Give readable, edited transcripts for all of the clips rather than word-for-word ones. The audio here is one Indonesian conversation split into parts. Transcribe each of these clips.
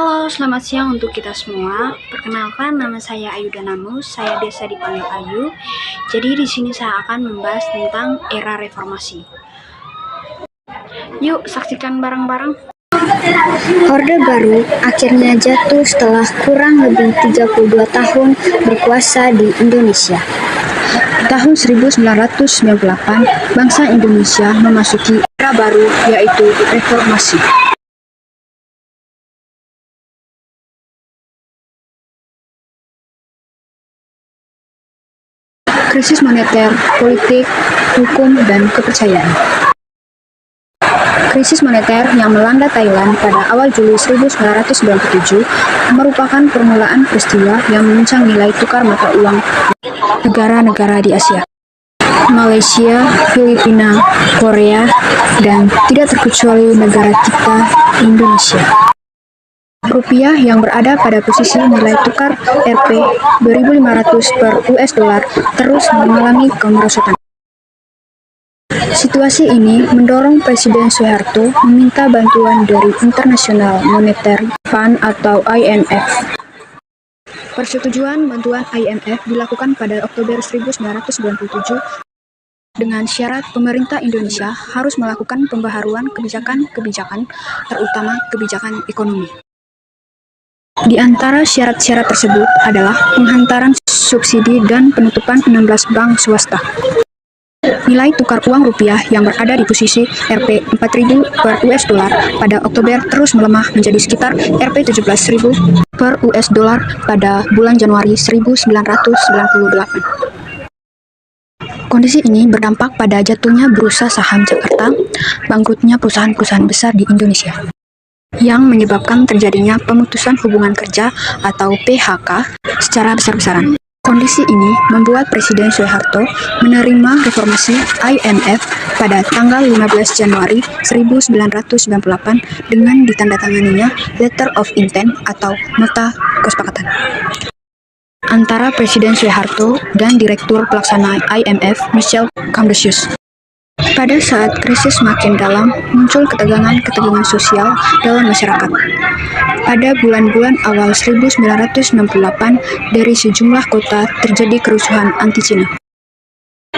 Halo, selamat siang untuk kita semua. Perkenalkan, nama saya Ayu Danamus. Saya biasa dipanggil Ayu. Jadi di sini saya akan membahas tentang era reformasi. Yuk, saksikan bareng-bareng. Orde Baru akhirnya jatuh setelah kurang lebih 32 tahun berkuasa di Indonesia. Tahun 1998, bangsa Indonesia memasuki era baru, yaitu reformasi. Krisis moneter, politik, hukum, dan kepercayaan. Krisis moneter yang melanda Thailand pada awal Juli 1997 merupakan permulaan peristiwa yang menguncang nilai tukar mata uang negara-negara di Asia. Malaysia, Filipina, Korea, dan tidak terkecuali negara kita, Indonesia. Rupiah yang berada pada posisi nilai tukar Rp 2.500 per US dollar terus mengalami kemerosotan. Situasi ini mendorong Presiden Soeharto meminta bantuan dari International Monetary Fund atau IMF. Persetujuan bantuan IMF dilakukan pada Oktober 1997 dengan syarat pemerintah Indonesia harus melakukan pembaharuan kebijakan-kebijakan, terutama kebijakan ekonomi. Di antara syarat-syarat tersebut adalah penghantaran subsidi dan penutupan 16 bank swasta. Nilai tukar uang rupiah yang berada di posisi Rp 4.000 per US dollar pada Oktober terus melemah menjadi sekitar Rp 17.000 per US dollar pada bulan Januari 1998. Kondisi ini berdampak pada jatuhnya bursa saham Jakarta, bangkrutnya perusahaan-perusahaan besar di Indonesia, yang menyebabkan terjadinya pemutusan hubungan kerja atau PHK secara besar-besaran. Kondisi ini membuat Presiden Soeharto menerima reformasi IMF pada tanggal 15 Januari 1998 dengan ditandatanganinya Letter of Intent atau Nota Kesepakatan antara Presiden Soeharto dan Direktur Pelaksana IMF Michel Camdesius. Pada saat krisis makin dalam, muncul ketegangan sosial dalam masyarakat. Pada bulan-bulan awal 1968, dari sejumlah kota terjadi kerusuhan anti-Cina.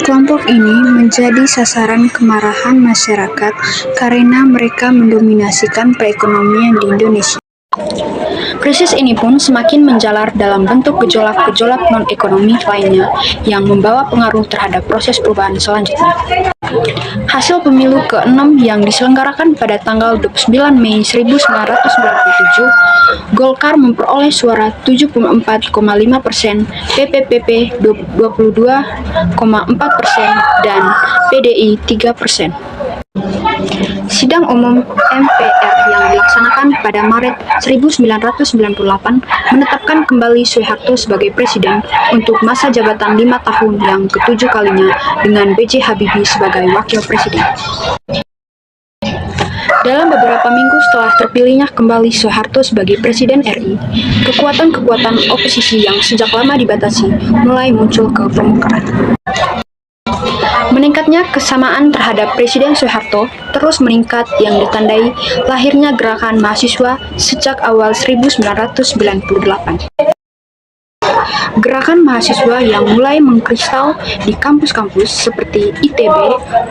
Kelompok ini menjadi sasaran kemarahan masyarakat karena mereka mendominasikan perekonomian di Indonesia. Krisis ini pun semakin menjalar dalam bentuk gejolak-gejolak non-ekonomi lainnya yang membawa pengaruh terhadap proses perubahan selanjutnya. Hasil pemilu ke-6 yang diselenggarakan pada tanggal 29 Mei 1997, Golkar memperoleh suara 74,5%, PPPP 22,4%, dan PDI 3%. Sidang umum MPR yang dilaksanakan pada Maret 1998 menetapkan kembali Soeharto sebagai presiden untuk masa jabatan 5 tahun yang ke-7 kalinya dengan B.J. Habibie sebagai wakil presiden. Dalam beberapa minggu setelah terpilihnya kembali Soeharto sebagai Presiden RI, kekuatan-kekuatan oposisi yang sejak lama dibatasi mulai muncul ke permukaan. Meningkatnya kesamaan terhadap Presiden Soeharto terus meningkat yang ditandai lahirnya gerakan mahasiswa sejak awal 1998. Gerakan mahasiswa yang mulai mengkristal di kampus-kampus seperti ITB,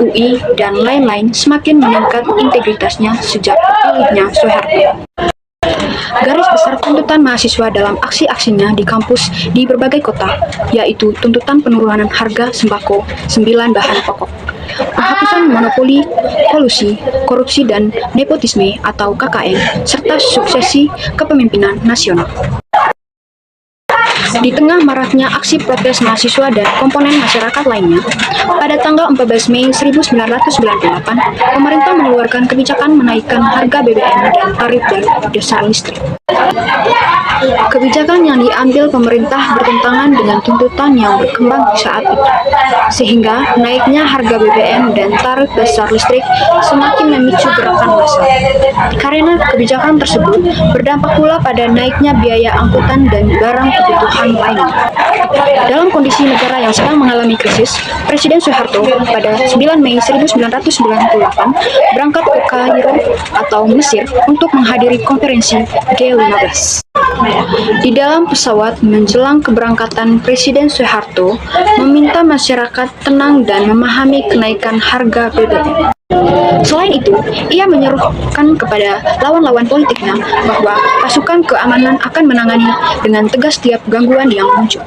UI, dan lain-lain semakin meningkat integritasnya sejak terpilihnya Soeharto. Garis besar tuntutan mahasiswa dalam aksi-aksinya di kampus di berbagai kota, yaitu tuntutan penurunan harga sembako 9 bahan pokok, penghapusan monopoli, kolusi, korupsi dan nepotisme atau KKN, serta suksesi kepemimpinan nasional. Di tengah maraknya aksi protes mahasiswa dan komponen masyarakat lainnya, pada tanggal 14 Mei 1998, pemerintah mengeluarkan kebijakan menaikkan harga BBM dan tarif dasar listrik. Kebijakan yang diambil pemerintah bertentangan dengan tuntutan yang berkembang di saat itu, sehingga naiknya harga BBM dan tarif dasar listrik semakin memicu gerakan massa. Karena kebijakan tersebut berdampak pula pada naiknya biaya angkutan dan barang kebutuhan lainnya. Dalam kondisi negara yang sedang mengalami krisis, Presiden Soeharto pada 9 Mei 1998 berangkat ke Kairo atau Mesir untuk menghadiri konferensi G15. Di dalam pesawat menjelang keberangkatan, Presiden Soeharto meminta masyarakat tenang dan memahami kenaikan harga BBM. Selain itu, ia menyerukan kepada lawan-lawan politiknya bahwa pasukan keamanan akan menangani dengan tegas setiap gangguan yang muncul.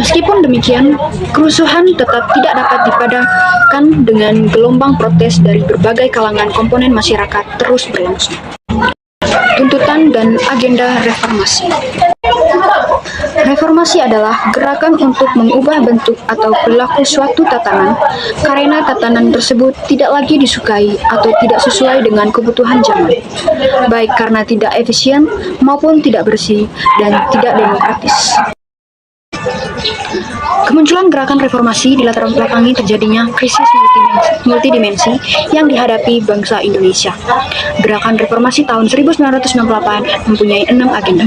Meskipun demikian, kerusuhan tetap tidak dapat dipadamkan dengan gelombang protes dari berbagai kalangan komponen masyarakat terus berlangsung. Tuntutan dan agenda reformasi. Reformasi adalah gerakan untuk mengubah bentuk atau perilaku suatu tatanan karena tatanan tersebut tidak lagi disukai atau tidak sesuai dengan kebutuhan zaman, baik karena tidak efisien maupun tidak bersih dan tidak demokratis. Kemunculan gerakan reformasi dilatar belakangi terjadinya krisis multidimensi yang dihadapi bangsa Indonesia. Gerakan reformasi tahun 1998 mempunyai 6 agenda.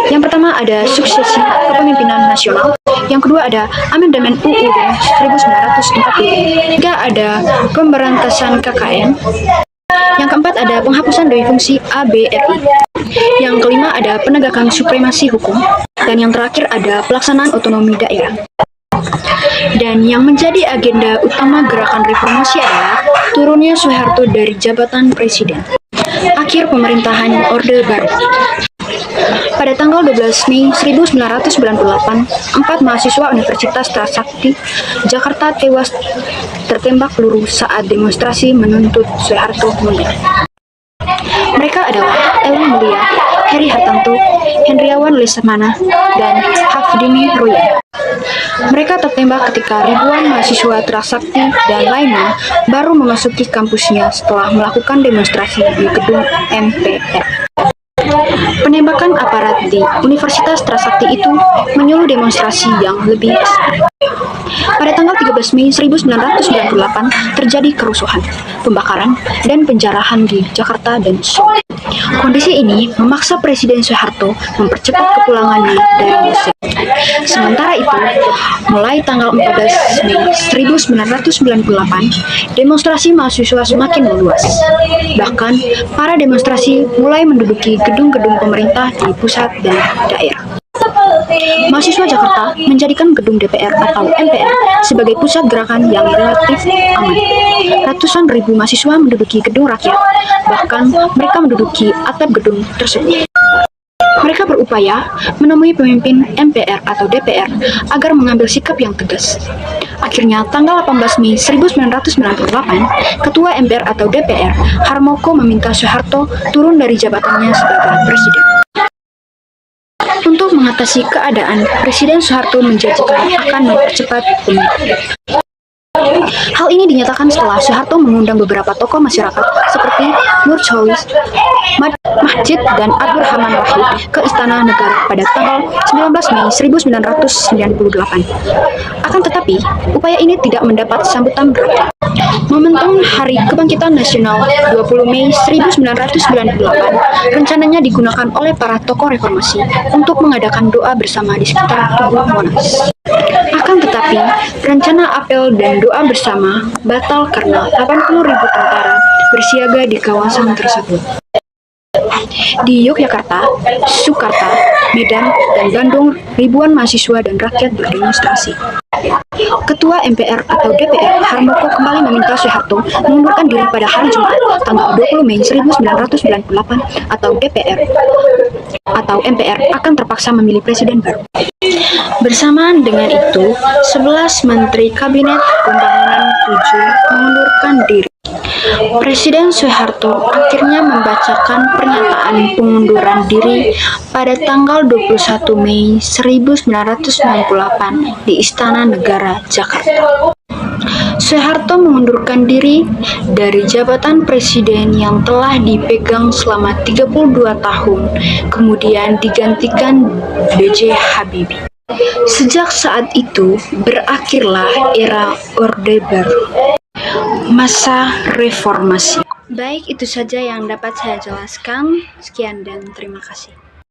Yang pertama ada suksesi kepemimpinan nasional, yang kedua ada amandemen UUD 1945, ketiga ada pemberantasan KKN, yang keempat ada penghapusan dui fungsi ABRI, yang kelima ada penegakan supremasi hukum, dan yang terakhir ada pelaksanaan otonomi daerah. Dan yang menjadi agenda utama gerakan reformasi adalah turunnya Soeharto dari jabatan presiden. Akhir pemerintahan Orde Baru. Pada tanggal 12 Mei 1998, 4 mahasiswa Universitas Trisakti Jakarta tewas tertembak peluru saat demonstrasi menuntut Soeharto mundur. Mereka adalah Ellen Mulia, Heri Hartanto, Hendriawan Lesmana, dan Hafdini Royan. Mereka tertembak ketika ribuan mahasiswa Trisakti dan lainnya baru memasuki kampusnya setelah melakukan demonstrasi di gedung MPR. Penembakan aparat di Universitas Trisakti itu menyulut demonstrasi yang lebih besar. Pada tanggal 13 Mei 1998 terjadi kerusuhan, pembakaran, dan penjarahan di Jakarta dan Solo. Kondisi ini memaksa Presiden Soeharto mempercepat kepulangannya dari Mesir. Sementara itu, mulai tanggal 14 Mei 1998, demonstrasi mahasiswa semakin meluas. Bahkan, para demonstrasi mulai menduduki gedung-gedung pemerintah di pusat dan daerah. Mahasiswa Jakarta menjadikan gedung DPR atau MPR sebagai pusat gerakan yang relatif aman. Ratusan ribu mahasiswa menduduki gedung rakyat, bahkan mereka menduduki atap gedung tersebut. Mereka berupaya menemui pemimpin MPR atau DPR agar mengambil sikap yang tegas. Akhirnya, tanggal 18 Mei 1998, Ketua MPR atau DPR, Harmoko meminta Soeharto turun dari jabatannya sebagai presiden. Untuk mengatasi keadaan, Presiden Soeharto menjanjikan akan mempercepat pemilu. Hal ini dinyatakan setelah Soeharto mengundang beberapa tokoh masyarakat seperti Nur Cholis, Masjid, dan Abdurrahman Wahid ke Istana Negara pada tanggal 19 Mei 1998. Akan tetapi, upaya ini tidak mendapat sambutan rakyat. Momentum Hari Kebangkitan Nasional 20 Mei 1998 rencananya digunakan oleh para tokoh reformasi untuk mengadakan doa bersama di sekitar Tugu Monas. Akan tetapi, rencana apel dan doa bersama batal karena 80.000 tentara bersiaga di kawasan tersebut. Di Yogyakarta, Sukarta, Medan, dan Bandung, ribuan mahasiswa dan rakyat berdemonstrasi. Ketua MPR atau DPR, Harmoko kembali meminta Soeharto mengundurkan diri pada hari Jumat, tanggal 20 Mei 1998, atau DPR atau MPR akan terpaksa memilih presiden baru. Bersamaan dengan itu, 11 Menteri Kabinet Pembangunan 7 mengundurkan diri. Presiden Soeharto akhirnya membacakan pernyataan pengunduran diri pada tanggal 21 Mei 1998 di Istana Negara, Jakarta. Soeharto mengundurkan diri dari jabatan presiden yang telah dipegang selama 32 tahun, kemudian digantikan B.J. Habibie. Sejak saat itu, berakhirlah era Orde Baru, masa reformasi. Baik, itu saja yang dapat saya jelaskan. Sekian dan terima kasih.